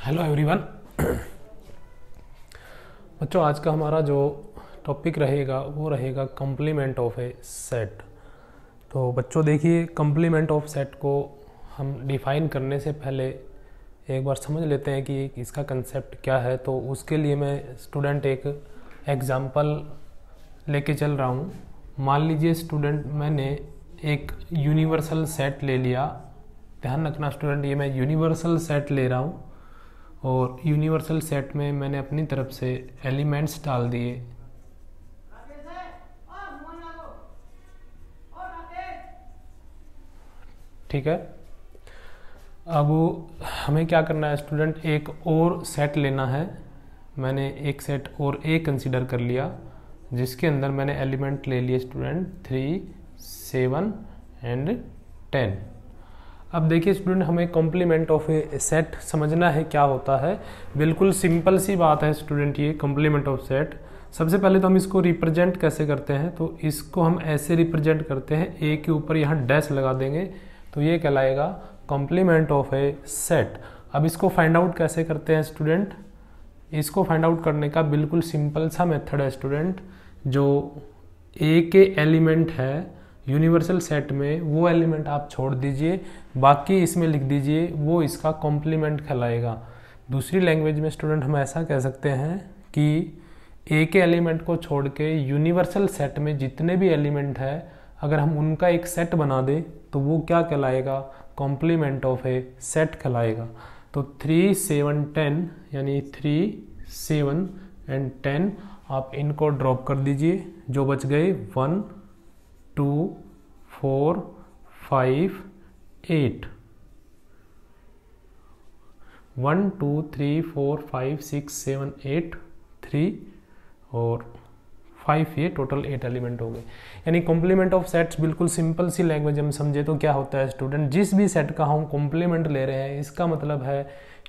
Hello everyone. बच्चों, आज का हमारा जो टॉपिक रहेगा वो रहेगा कॉम्प्लीमेंट ऑफ ए सेट। तो बच्चों देखिए, कॉम्प्लीमेंट ऑफ सेट को हम डिफ़ाइन करने से पहले एक बार समझ लेते हैं कि इसका कंसेप्ट क्या है। तो उसके लिए मैं स्टूडेंट एक एग्जांपल लेके चल रहा हूँ। मान लीजिए स्टूडेंट, मैंने एक यूनिवर्सल सेट ले लिया। ध्यान रखना स्टूडेंट, ये मैं यूनिवर्सल सेट ले रहा हूँ और यूनिवर्सल सेट में मैंने अपनी तरफ से एलिमेंट्स डाल दिए। ठीक है, अब हमें क्या करना है स्टूडेंट, एक और सेट लेना है। मैंने एक सेट और ए कंसीडर कर लिया जिसके अंदर मैंने एलिमेंट ले लिए स्टूडेंट 3, 7 एंड 10। अब देखिए स्टूडेंट, हमें कॉम्प्लीमेंट ऑफ ए सेट समझना है क्या होता है। बिल्कुल सिंपल सी बात है स्टूडेंट, ये कॉम्प्लीमेंट ऑफ सेट। सबसे पहले तो हम इसको रिप्रेजेंट कैसे करते हैं, तो इसको हम ऐसे रिप्रेजेंट करते हैं, ए के ऊपर यहाँ डैश लगा देंगे तो ये कहलाएगा कॉम्प्लीमेंट ऑफ ए सेट। अब इसको फाइंड आउट कैसे करते हैं स्टूडेंट, इसको फाइंड आउट करने का बिल्कुल सिंपल सा मेथड है स्टूडेंट। जो ए के एलिमेंट है यूनिवर्सल सेट में, वो एलिमेंट आप छोड़ दीजिए, बाकी इसमें लिख दीजिए, वो इसका कॉम्प्लीमेंट कहलाएगा। दूसरी लैंग्वेज में स्टूडेंट हम ऐसा कह सकते हैं कि ए के एलिमेंट को छोड़ के यूनिवर्सल सेट में जितने भी एलिमेंट है, अगर हम उनका एक सेट बना दें तो वो क्या कहलाएगा, कॉम्प्लीमेंट ऑफ ए सेट कहलाएगा। तो 3, 7, 10 यानी 3, 7 एंड 10 आप इनको ड्रॉप कर दीजिए। जो बच गए 1, 2, 4, 5, 8। 1, 2, 3, 4, 5, 6, 7, 8, 3 और 5, ये टोटल 8 एलिमेंट हो गए। यानी कॉम्प्लीमेंट ऑफ सेट्स बिल्कुल सिंपल सी लैंग्वेज हम समझे तो क्या होता है स्टूडेंट, जिस भी सेट का हम कॉम्प्लीमेंट ले रहे हैं, इसका मतलब है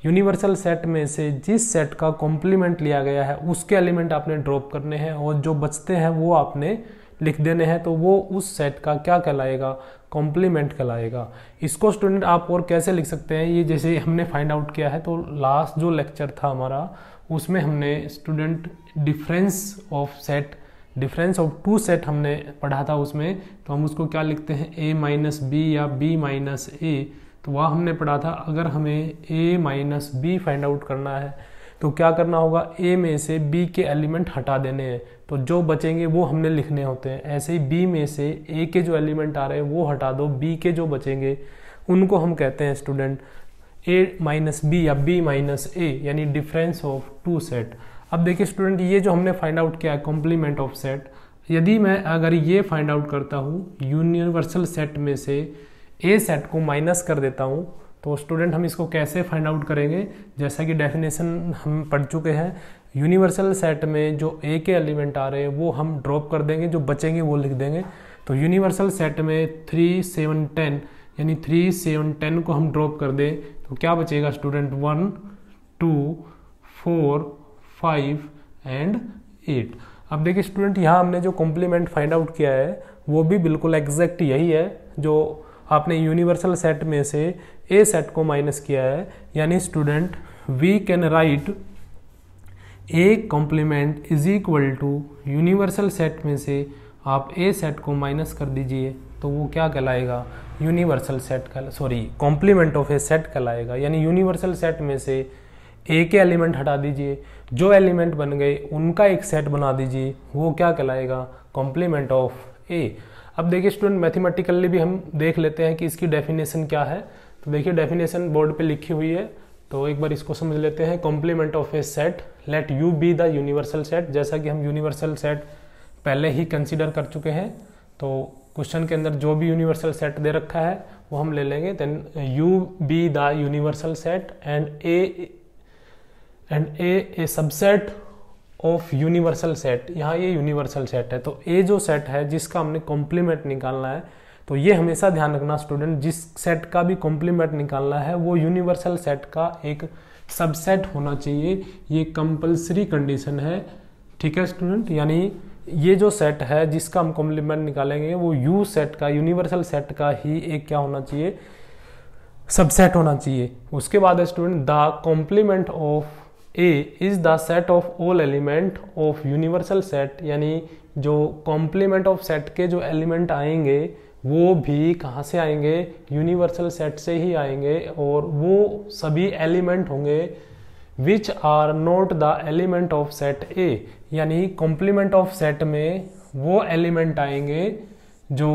यूनिवर्सल सेट में से जिस सेट का कॉम्प्लीमेंट लिया गया है उसके एलिमेंट आपने ड्रॉप करने हैं और जो बचते हैं वो आपने लिख देने हैं, तो वो उस सेट का क्या कहलाएगा, कॉम्प्लीमेंट कहलाएगा। इसको स्टूडेंट आप और कैसे लिख सकते हैं, ये जैसे हमने फाइंड आउट किया है, तो लास्ट जो लेक्चर था हमारा उसमें हमने student difference of two set हमने पढ़ा था उसमें। तो हम उसको क्या लिखते हैं, a माइनस बी या b माइनस ए। तो वह हमने पढ़ा था, अगर हमें a minus B find out करना है तो क्या करना होगा, a में से b के एलिमेंट हटा देने हैं, तो जो बचेंगे वो हमने लिखने होते हैं। ऐसे ही b में से a के जो एलिमेंट आ रहे हैं वो हटा दो, b के जो बचेंगे उनको हम कहते हैं स्टूडेंट a माइनस बी या b माइनस ए, यानी डिफरेंस ऑफ टू सेट। अब देखिए स्टूडेंट, ये जो हमने फाइंड आउट किया है कॉम्प्लीमेंट ऑफ सेट, यदि मैं अगर ये फाइंड आउट करता हूँ यूनिवर्सल सेट में से ए सेट को माइनस कर देता हूँ, तो स्टूडेंट हम इसको कैसे फाइंड आउट करेंगे। जैसा कि डेफिनेशन हम पढ़ चुके हैं, यूनिवर्सल सेट में जो ए के एलिमेंट आ रहे हैं वो हम ड्रॉप कर देंगे, जो बचेंगे वो लिख देंगे। तो यूनिवर्सल सेट में 3, 7, 10 यानी 3, 7, 10 को हम ड्रॉप कर दें तो क्या बचेगा स्टूडेंट, 1, 2, 4, 5 एंड 8। अब देखिए स्टूडेंट, यहाँ हमने जो कॉम्प्लीमेंट फाइंड आउट किया है वो भी बिल्कुल एग्जैक्ट यही है जो आपने यूनिवर्सल सेट में से ए सेट को माइनस किया है। यानी student, we can write A complement is equal to universal set में से आप ए सेट को माइनस कर दीजिए तो वो क्या कहलाएगा, यूनिवर्सल सेट का कॉम्प्लीमेंट ऑफ ए सेट कहलाएगा। यानी यूनिवर्सल सेट में से ए के एलिमेंट हटा दीजिए, जो एलिमेंट बन गए उनका एक सेट बना दीजिए, वो क्या कहलाएगा, कॉम्प्लीमेंट ऑफ ए। अब देखिए स्टूडेंट, मैथमेटिकली भी हम देख लेते हैं कि इसकी डेफिनेशन क्या है। तो देखिए डेफिनेशन बोर्ड पे लिखी हुई है, तो एक बार इसको समझ लेते हैं। Complement of A set, let U be the universal set. जैसा कि हम यूनिवर्सल सेट पहले ही कंसीडर कर चुके हैं, तो क्वेश्चन के अंदर जो भी यूनिवर्सल सेट दे रखा है वो हम ले लेंगे। Then U be the universal set and A subset of universal set. यहाँ ये यूनिवर्सल सेट है, तो ए जो सेट है जिसका हमने कॉम्प्लीमेंट निकालना है, तो ये हमेशा ध्यान रखना स्टूडेंट, जिस सेट का भी कॉम्प्लीमेंट निकालना है वो यूनिवर्सल सेट का एक सबसेट होना चाहिए। ये कंपल्सरी कंडीशन है, ठीक है स्टूडेंट। यानी ये जो सेट है जिसका हम कॉम्प्लीमेंट निकालेंगे वो यू सेट का, यूनिवर्सल सेट का ही एक क्या होना चाहिए, सबसेट होना चाहिए। उसके बाद है student the complement of A is the set of all element of universal set, यानी जो कॉम्प्लीमेंट ऑफ सेट के जो एलिमेंट आएंगे वो भी कहाँ से आएंगे, यूनिवर्सल सेट से ही आएंगे, और वो सभी एलिमेंट होंगे which are not the element of set A, यानी कॉम्प्लीमेंट ऑफ सेट में वो एलिमेंट आएंगे जो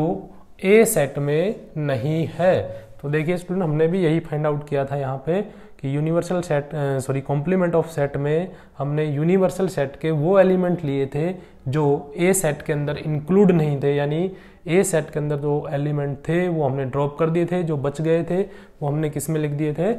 ए सेट में नहीं है। तो देखिए स्टूडेंट, हमने भी यही फाइंड आउट किया था यहाँ पे कि universal set complement of set में हमने यूनिवर्सल सेट के वो एलिमेंट लिए थे जो ए सेट के अंदर इंक्लूड नहीं थे, यानी ए सेट के अंदर जो एलिमेंट थे वो हमने ड्रॉप कर दिए थे, जो बच गए थे वो हमने किस में लिख दिए थे,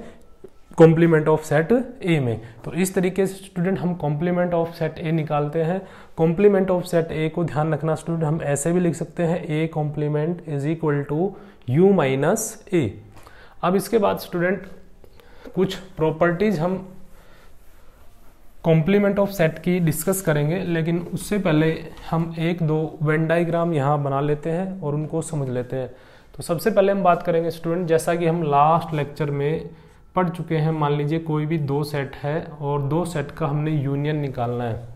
कॉम्प्लीमेंट ऑफ सेट ए में। तो इस तरीके से स्टूडेंट हम कॉम्प्लीमेंट ऑफ सेट ए निकालते हैं। कॉम्प्लीमेंट ऑफ सेट ए को ध्यान रखना स्टूडेंट, हम ऐसे भी लिख सकते हैं A complement is equal to U minus A. अब इसके बाद स्टूडेंट कुछ प्रॉपर्टीज हम कॉम्प्लीमेंट ऑफ सेट की डिस्कस करेंगे, लेकिन उससे पहले हम एक दो वेन डायग्राम यहाँ बना लेते हैं और उनको समझ लेते हैं। तो सबसे पहले हम बात करेंगे स्टूडेंट, जैसा कि हम लास्ट लेक्चर में पढ़ चुके हैं, मान लीजिए कोई भी दो सेट है और दो सेट का हमने यूनियन निकालना है।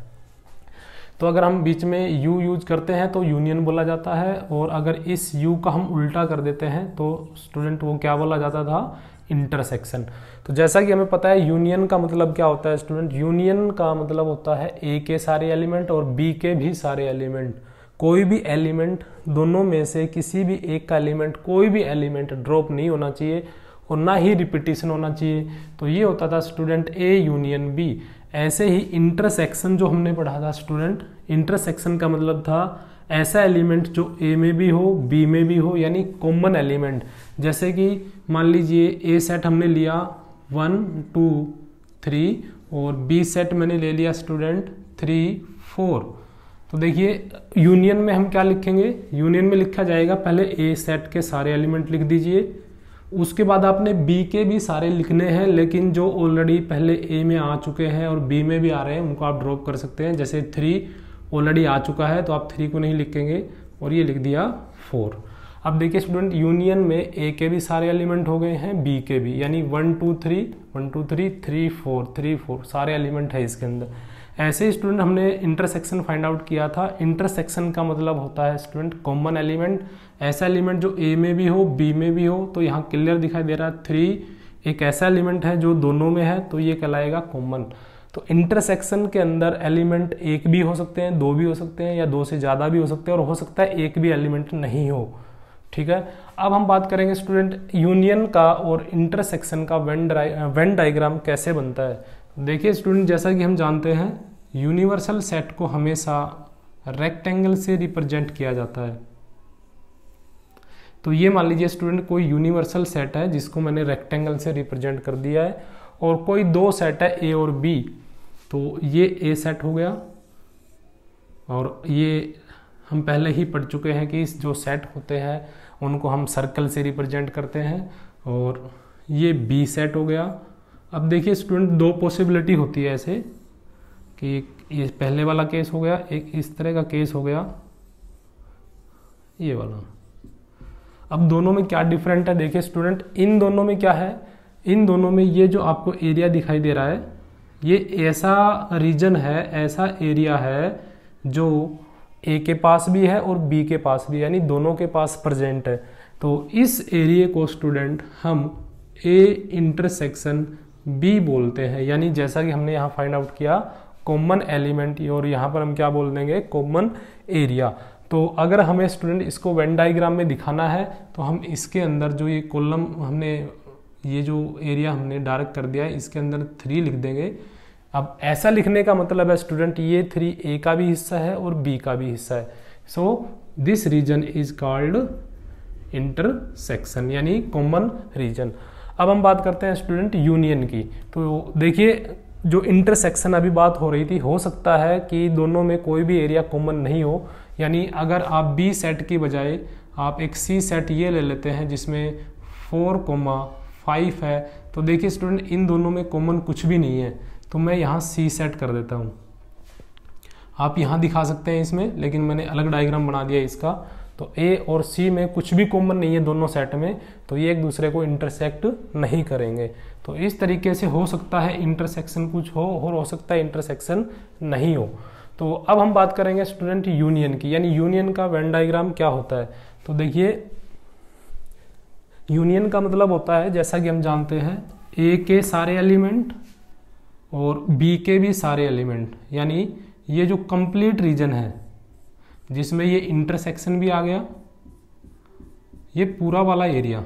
तो अगर हम बीच में u यूज करते हैं तो यूनियन बोला जाता है, और अगर इस u का हम उल्टा कर देते हैं तो स्टूडेंट वो क्या बोला जाता था, इंटरसेक्शन। तो जैसा कि हमें पता है यूनियन का मतलब क्या होता है स्टूडेंट, यूनियन का मतलब होता है ए के सारे एलिमेंट और बी के भी सारे एलिमेंट। कोई भी एलिमेंट, दोनों में से किसी भी एक का एलिमेंट, कोई भी एलिमेंट ड्रॉप नहीं होना चाहिए और ना ही रिपीटिशन होना चाहिए। तो ये होता था स्टूडेंट ए यूनियन बी। ऐसे ही इंटरसेक्शन जो हमने पढ़ा था स्टूडेंट, इंटरसेक्शन का मतलब था ऐसा एलिमेंट जो ए में भी हो बी में भी हो, यानी कॉमन एलिमेंट। जैसे कि मान लीजिए ए सेट हमने लिया 1 2 3 और बी सेट मैंने ले लिया स्टूडेंट 3 4। तो देखिए यूनियन में हम क्या लिखेंगे, यूनियन में लिखा जाएगा पहले ए सेट के सारे एलिमेंट लिख दीजिए, उसके बाद आपने बी के भी सारे लिखने हैं, लेकिन जो ऑलरेडी पहले ए में आ चुके हैं और बी में भी आ रहे हैं उनको आप ड्रॉप कर सकते हैं। जैसे 3 ऑलरेडी आ चुका है तो आप 3 को नहीं लिखेंगे और ये लिख दिया 4। अब देखिए स्टूडेंट, यूनियन में ए के भी सारे एलिमेंट हो गए हैं, बी के भी, यानी 1 2 3 1 2 3 3 4 3 4 सारे एलिमेंट है इसके अंदर। ऐसे ही स्टूडेंट हमने इंटरसेक्शन फाइंड आउट किया था। इंटरसेक्शन का मतलब होता है स्टूडेंट कॉमन एलिमेंट, ऐसा एलिमेंट जो ए में भी हो बी में भी हो। तो यहाँ क्लियर दिखाई दे रहा है 3 एक ऐसा एलिमेंट है जो दोनों में है, तो ये कहलाएगा कॉमन। तो इंटरसेक्शन के अंदर एलिमेंट एक भी हो सकते हैं, दो भी हो सकते हैं, या दो से ज़्यादा भी हो सकते हैं, और हो सकता है एक भी एलिमेंट नहीं हो। ठीक है, अब हम बात करेंगे स्टूडेंट यूनियन का और इंटरसेक्शन का वेन डायग्राम कैसे बनता है। देखिए स्टूडेंट, जैसा कि हम जानते हैं यूनिवर्सल सेट को हमेशा रेक्टेंगल से रिप्रेजेंट किया जाता है। तो ये मान लीजिए स्टूडेंट कोई यूनिवर्सल सेट है जिसको मैंने रेक्टेंगल से रिप्रेजेंट कर दिया है, और कोई दो सेट है ए और बी। तो ये ए सेट हो गया, और ये हम पहले ही पढ़ चुके हैं कि जो सेट होते हैं उनको हम सर्कल से रिप्रेजेंट करते हैं, और ये बी सेट हो गया। अब देखिए स्टूडेंट, दो पॉसिबिलिटी होती है ऐसे कि ये पहले वाला केस हो गया, एक इस तरह का केस हो गया, ये वाला। अब दोनों में क्या डिफरेंट है, देखिए स्टूडेंट, इन दोनों में क्या है, इन दोनों में ये जो आपको एरिया दिखाई दे रहा है, ये ऐसा रीजन है, ऐसा एरिया है जो ए के पास भी है और बी के पास भी, यानी दोनों के पास प्रेजेंट है। तो इस एरिया को स्टूडेंट हम ए इंटरसेक्शन बी बोलते हैं, यानी जैसा कि हमने यहाँ फाइंड आउट किया कॉमन एलिमेंट, और यहाँ पर हम क्या बोल देंगे, कॉमन एरिया। तो अगर हमें स्टूडेंट इसको वेन डायग्राम में दिखाना है तो हम इसके अंदर जो ये कॉलम हमने, ये जो एरिया हमने डार्क कर दिया है, इसके अंदर 3 लिख देंगे। अब ऐसा लिखने का मतलब है स्टूडेंट, ये 3 ए का भी हिस्सा है और बी का भी हिस्सा है। So this region is called intersection, यानी कॉमन रीजन। अब हम बात करते हैं स्टूडेंट यूनियन की। तो देखिए, जो इंटरसेक्शन अभी बात हो रही थी, हो सकता है कि दोनों में कोई भी एरिया कॉमन नहीं हो, यानी अगर आप बी सेट की बजाय आप एक सी सेट ये ले लेते हैं जिसमें 4,5 है, तो देखिए स्टूडेंट, इन दोनों में कॉमन कुछ भी नहीं है, तो मैं यहाँ सी सेट कर देता हूँ। आप यहाँ दिखा सकते हैं इसमें, लेकिन मैंने अलग डायग्राम बना दिया इसका। तो ए और सी में कुछ भी कॉमन नहीं है दोनों सेट में, तो ये एक दूसरे को इंटरसेक्ट नहीं करेंगे। तो इस तरीके से हो सकता है इंटरसेक्शन कुछ हो और हो सकता है इंटरसेक्शन नहीं हो। तो अब हम बात करेंगे स्टूडेंट यूनियन की, यानी यूनियन का वेन डायग्राम क्या होता है। तो देखिए यूनियन का मतलब होता है, जैसा कि हम जानते हैं, ए के सारे एलिमेंट और बी के भी सारे एलिमेंट, यानी ये जो कंप्लीट रीजन है जिसमें ये इंटरसेक्शन भी आ गया, ये पूरा वाला एरिया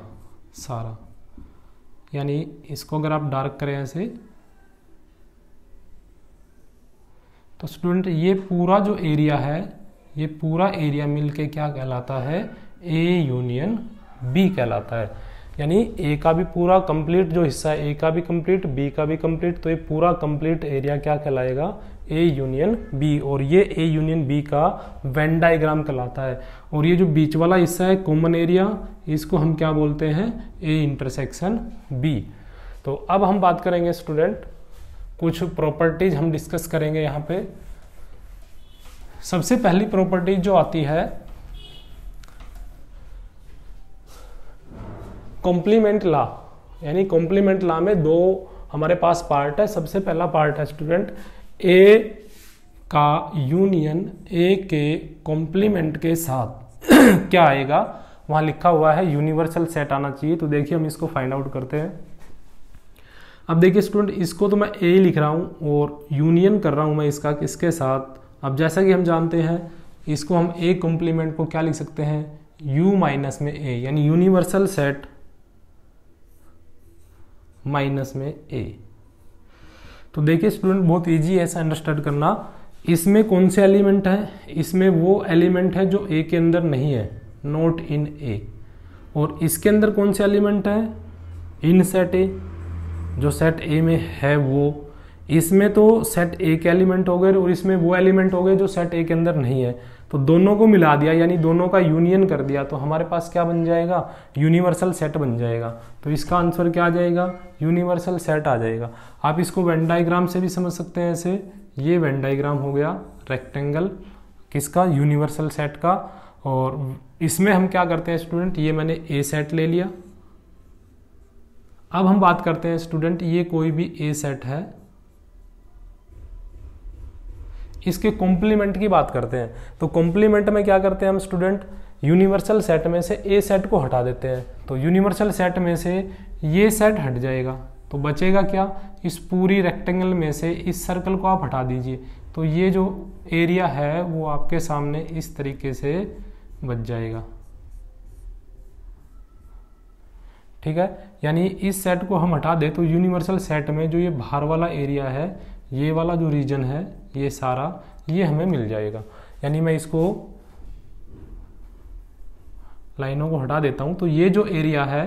सारा, यानी इसको अगर आप डार्क करें ऐसे, तो स्टूडेंट ये पूरा जो एरिया है, ये पूरा एरिया मिलके क्या कहलाता है, ए यूनियन बी कहलाता है। यानी ए का भी पूरा कंप्लीट जो हिस्सा है, ए का भी कंप्लीट, बी का भी कंप्लीट, तो ये पूरा कंप्लीट एरिया क्या कहलाएगा, ए यूनियन बी। और ये ए यूनियन बी का वेन डायग्राम कहलाता है। और ये जो बीच वाला हिस्सा है कॉमन एरिया, इसको हम क्या बोलते हैं, ए इंटरसेक्शन बी। तो अब हम बात करेंगे स्टूडेंट, कुछ प्रॉपर्टीज हम डिस्कस करेंगे यहाँ पे। सबसे पहली प्रॉपर्टी जो आती है कॉम्प्लीमेंट लॉ, यानी कॉम्प्लीमेंट लॉ में दो हमारे पास पार्ट है। सबसे पहला पार्ट है स्टूडेंट, ए का यूनियन ए के कॉम्प्लीमेंट के साथ क्या आएगा, वहां लिखा हुआ है यूनिवर्सल सेट आना चाहिए। तो देखिए हम इसको फाइंड आउट करते हैं। अब देखिए स्टूडेंट, इसको तो मैं ए लिख रहा हूं और यूनियन कर रहा हूं मैं इसका किसके साथ। अब जैसा कि हम जानते हैं, इसको हम ए कॉम्प्लीमेंट को क्या लिख सकते हैं, यू माइनस में ए, यानी यूनिवर्सल सेट माइनस में ए। तो देखिए स्टूडेंट, बहुत इजी है ऐसा अंडरस्टैंड करना। इसमें कौन से एलिमेंट है, इसमें वो एलिमेंट है जो ए के अंदर नहीं है, नॉट इन ए। और इसके अंदर कौन से एलिमेंट है, इन सेट ए, जो सेट ए में है वो। इसमें तो सेट ए के एलिमेंट हो गए और इसमें वो एलिमेंट हो गए जो सेट ए के अंदर नहीं है। तो दोनों को मिला दिया, यानी दोनों का यूनियन कर दिया, तो हमारे पास क्या बन जाएगा, यूनिवर्सल सेट बन जाएगा। तो इसका आंसर क्या आ जाएगा, यूनिवर्सल सेट आ जाएगा। आप इसको वेन डायग्राम से भी समझ सकते हैं ऐसे, ये वेन डायग्राम हो गया रेक्टेंगल किसका, यूनिवर्सल सेट का। और इसमें हम क्या करते हैं स्टूडेंट, ये मैंने ए सेट ले लिया। अब हम बात करते हैं स्टूडेंट, ये कोई भी ए सेट है, इसके कॉम्प्लीमेंट की बात करते हैं। तो कॉम्प्लीमेंट में क्या करते हैं हम स्टूडेंट, यूनिवर्सल सेट में से ए सेट को हटा देते हैं। तो यूनिवर्सल सेट में से ये सेट हट जाएगा, तो बचेगा क्या, इस पूरी रेक्टेंगल में से इस सर्कल को आप हटा दीजिए, तो ये जो एरिया है वो आपके सामने इस तरीके से बच जाएगा। ठीक है, यानी इस सेट को हम हटा दें तो यूनिवर्सल सेट में जो ये बाहर वाला एरिया है, ये वाला जो रीजन है, ये सारा ये हमें मिल जाएगा। यानी मैं इसको लाइनों को हटा देता हूं, तो ये जो एरिया है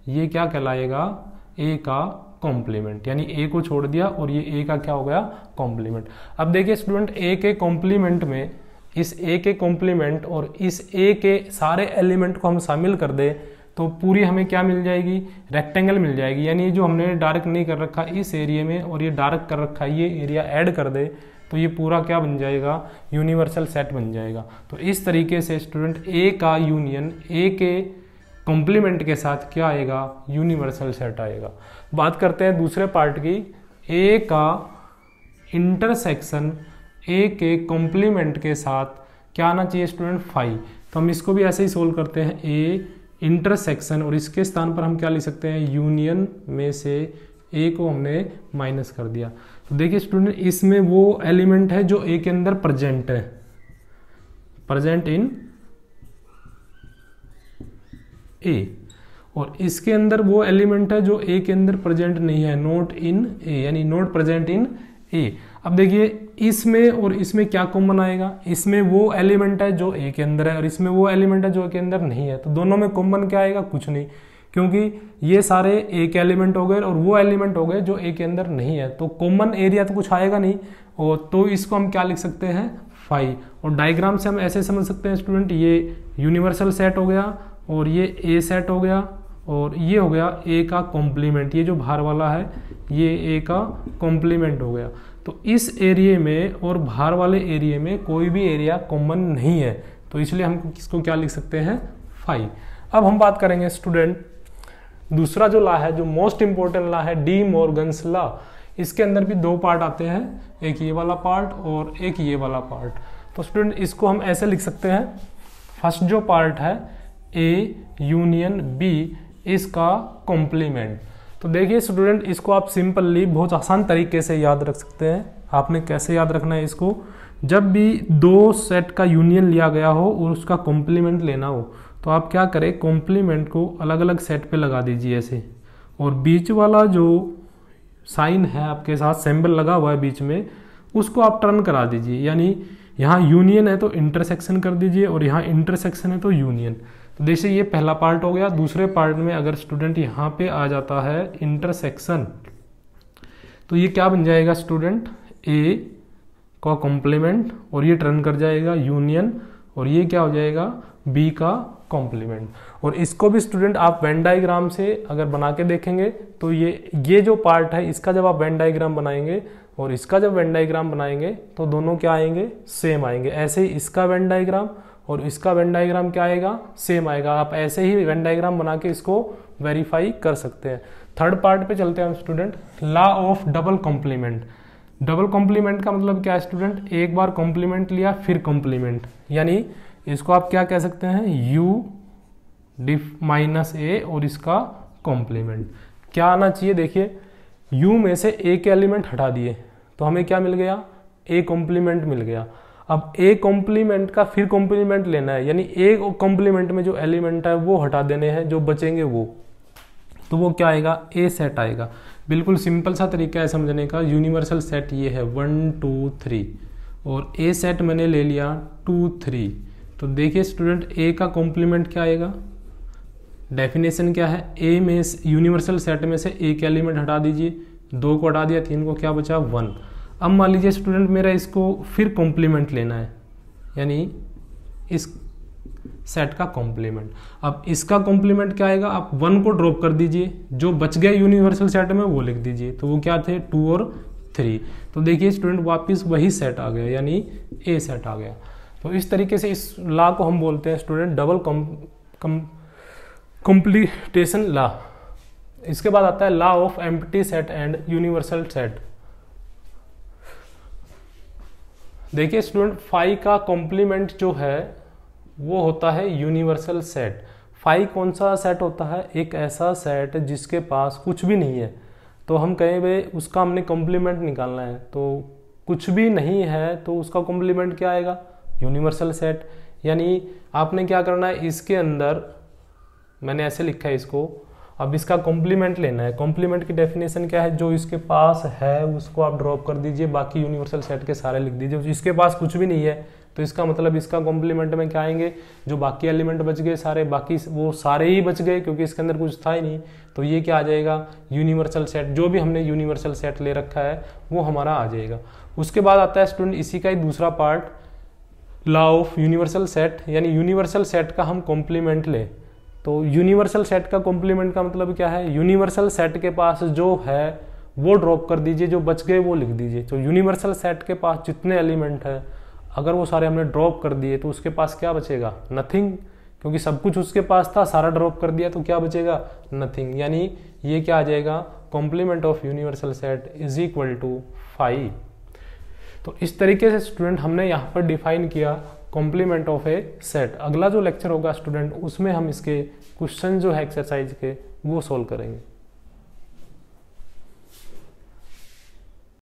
ये क्या कहलाएगा, ए का कॉम्प्लीमेंट, यानी ए को छोड़ दिया और ये ए का क्या हो गया, कॉम्प्लीमेंट। अब देखिए स्टूडेंट, ए के कॉम्प्लीमेंट में इस ए के कॉम्प्लीमेंट और इस ए के सारे एलिमेंट को हम शामिल कर दें तो पूरी हमें क्या मिल जाएगी, रेक्टेंगल मिल जाएगी। यानी जो हमने डार्क नहीं कर रखा इस एरिया में और ये डार्क कर रखा ये एरिया ऐड कर दे तो ये पूरा क्या बन जाएगा, यूनिवर्सल सेट बन जाएगा। तो इस तरीके से स्टूडेंट ए का यूनियन ए के कॉम्प्लीमेंट के साथ क्या आएगा, यूनिवर्सल सेट आएगा। बात करते हैं दूसरे पार्ट की, ए का इंटरसेक्शन ए के कॉम्प्लीमेंट के साथ क्या आना चाहिए स्टूडेंट, फाई। तो हम इसको भी ऐसे ही सोल्व करते हैं, ए इंटरसेक्शन और इसके स्थान पर हम क्या लिख सकते हैं, यूनियन में से ए को हमने माइनस कर दिया। तो देखिए स्टूडेंट, इसमें वो एलिमेंट है जो ए के अंदर प्रेजेंट है, प्रेजेंट इन ए, और इसके अंदर वो एलिमेंट है जो ए के अंदर प्रेजेंट नहीं है, नॉट इन ए, यानी नॉट प्रेजेंट इन ए। अब देखिए इसमें और इसमें क्या कॉमन आएगा, इसमें वो एलिमेंट है जो ए के अंदर है और इसमें वो एलिमेंट है जो ए के अंदर नहीं है। तो दोनों में कॉमन क्या आएगा, कुछ नहीं, क्योंकि ये सारे ए के एलिमेंट हो गए और वो एलिमेंट हो गए जो ए के अंदर नहीं है। तो कॉमन एरिया तो कुछ आएगा नहीं, और तो इसको हम क्या लिख सकते हैं, फाई। और डायग्राम से हम ऐसे समझ सकते हैं स्टूडेंट, ये यूनिवर्सल सेट हो गया और ये ए सेट हो गया और ये हो गया ए का कॉम्प्लीमेंट, ये जो बाहर वाला है ये ए का कॉम्प्लीमेंट हो गया। तो इस एरिया में और बाहर वाले एरिया में कोई भी एरिया कॉमन नहीं है, तो इसलिए हम किसको क्या लिख सकते हैं, फाई। अब हम बात करेंगे स्टूडेंट दूसरा जो लॉ है, जो मोस्ट इंपॉर्टेंट लॉ है, डी मॉर्गन्स लॉ। इसके अंदर भी दो पार्ट आते हैं, एक ये वाला पार्ट और एक ये वाला पार्ट। तो स्टूडेंट इसको हम ऐसे लिख सकते हैं, फर्स्ट जो पार्ट है ए यूनियन बी इसका कॉम्प्लीमेंट। तो देखिए स्टूडेंट इसको आप सिंपली बहुत आसान तरीके से याद रख सकते हैं। आपने कैसे याद रखना है इसको, जब भी दो सेट का यूनियन लिया गया हो और उसका कॉम्प्लीमेंट लेना हो तो आप क्या करें, कॉम्प्लीमेंट को अलग अलग सेट पे लगा दीजिए ऐसे, और बीच वाला जो साइन है आपके साथ सिंबल लगा हुआ है बीच में, उसको आप टर्न करा दीजिए। यानी यहाँ यूनियन है तो इंटरसेक्शन कर दीजिए और यहाँ इंटरसेक्शन है तो यूनियन। तो जैसे ये पहला पार्ट हो गया। दूसरे पार्ट में अगर स्टूडेंट यहाँ पे आ जाता है इंटरसेक्शन, तो ये क्या बन जाएगा स्टूडेंट, ए का कॉम्प्लीमेंट, और ये टर्न कर जाएगा यूनियन, और ये क्या हो जाएगा, बी का कॉम्प्लीमेंट। और इसको भी स्टूडेंट आप वेन डायग्राम से अगर बना के देखेंगे तो ये जो पार्ट है इसका जब आप वेन डायग्राम बनाएंगे और इसका जब वेन डायग्राम बनाएंगे तो दोनों क्या आएंगे, सेम आएंगे। ऐसे ही इसका वेन डायग्राम और इसका वेन डायग्राम क्या आएगा, सेम आएगा। आप ऐसे ही वेन डायग्राम बना के इसको वेरीफाई कर सकते हैं। थर्ड पार्ट पे चलते हैं हम student, law of double complement. Double complement का मतलब क्या है स्टूडेंट, एक बार कॉम्प्लीमेंट लिया फिर कॉम्प्लीमेंट, यानी इसको आप क्या कह सकते हैं, u डिफ माइनस ए और इसका कॉम्प्लीमेंट। क्या आना चाहिए, देखिए u में से a के एलिमेंट हटा दिए तो हमें क्या मिल गया, a कॉम्प्लीमेंट मिल गया। अब a कॉम्प्लीमेंट का फिर कॉम्प्लीमेंट लेना है, यानी a कॉम्प्लीमेंट में जो एलिमेंट है वो हटा देने हैं, जो बचेंगे वो, तो वो क्या आएगा, a सेट आएगा। बिल्कुल सिंपल सा तरीका है समझने का। यूनिवर्सल सेट ये है 1 2 3 और a सेट मैंने ले लिया 2 3। तो देखिए स्टूडेंट a का कॉम्प्लीमेंट क्या आएगा, डेफिनेशन क्या है, a में यूनिवर्सल सेट में से एक एलिमेंट हटा दीजिए, 2 को हटा दिया, 3 को क्या बचा 1। अब मान लीजिए स्टूडेंट मेरा इसको फिर कॉम्प्लीमेंट लेना है, यानी इस सेट का कॉम्प्लीमेंट। अब इसका कॉम्प्लीमेंट क्या आएगा, आप 1 को ड्रॉप कर दीजिए, जो बच गए यूनिवर्सल सेट में वो लिख दीजिए। तो वो क्या थे, 2 और 3। तो देखिए स्टूडेंट वापस वही सेट आ गया, यानी ए सेट आ गया। तो इस तरीके से इस लॉ को हम बोलते हैं स्टूडेंट डबल कॉम्प्लीटेशन लॉ। इसके बाद आता है law of empty set and universal set. देखिए स्टूडेंट फाई का कॉम्प्लीमेंट जो है वो होता है यूनिवर्सल सेट। फाई कौन सा सेट होता है, एक ऐसा सेट जिसके पास कुछ भी नहीं है। तो हम कहें भाई उसका हमने कॉम्प्लीमेंट निकालना है, तो कुछ भी नहीं है तो उसका कॉम्प्लीमेंट क्या आएगा, यूनिवर्सल सेट। यानी आपने क्या करना है, इसके अंदर मैंने ऐसे लिखा है इसको, अब इसका कॉम्प्लीमेंट लेना है। कॉम्प्लीमेंट की डेफिनेशन क्या है, जो इसके पास है उसको आप ड्रॉप कर दीजिए, बाकी यूनिवर्सल सेट के सारे लिख दीजिए। इसके पास कुछ भी नहीं है तो इसका मतलब इसका कॉम्प्लीमेंट में क्या आएंगे, जो बाकी एलिमेंट बच गए सारे, बाकी वो सारे ही बच गए क्योंकि इसके अंदर कुछ था ही नहीं। तो ये क्या आ जाएगा, यूनिवर्सल सेट। जो भी हमने यूनिवर्सल सेट ले रखा है वो हमारा आ जाएगा। उसके बाद आता है स्टूडेंट इसी का ही दूसरा part, law of universal set. यानी यूनिवर्सल सेट का हम कॉम्प्लीमेंट ले, तो यूनिवर्सल सेट का कॉम्प्लीमेंट का मतलब क्या है, यूनिवर्सल सेट के पास जो है वो ड्रॉप कर दीजिए, जो बच गए वो लिख दीजिए। तो यूनिवर्सल सेट के पास जितने एलिमेंट है अगर वो सारे हमने ड्रॉप कर दिए तो उसके पास क्या बचेगा, नथिंग, क्योंकि सब कुछ उसके पास था, सारा ड्रॉप कर दिया तो क्या बचेगा, नथिंग। यानी ये क्या आ जाएगा, complement of universal set is equal to 5। तो इस तरीके से स्टूडेंट हमने यहाँ पर डिफाइन किया कॉम्प्लीमेंट ऑफ ए सेट। अगला जो लेक्चर होगा स्टूडेंट उसमें हम इसके क्वेश्चन जो है एक्सरसाइज के वो सोल्व करेंगे।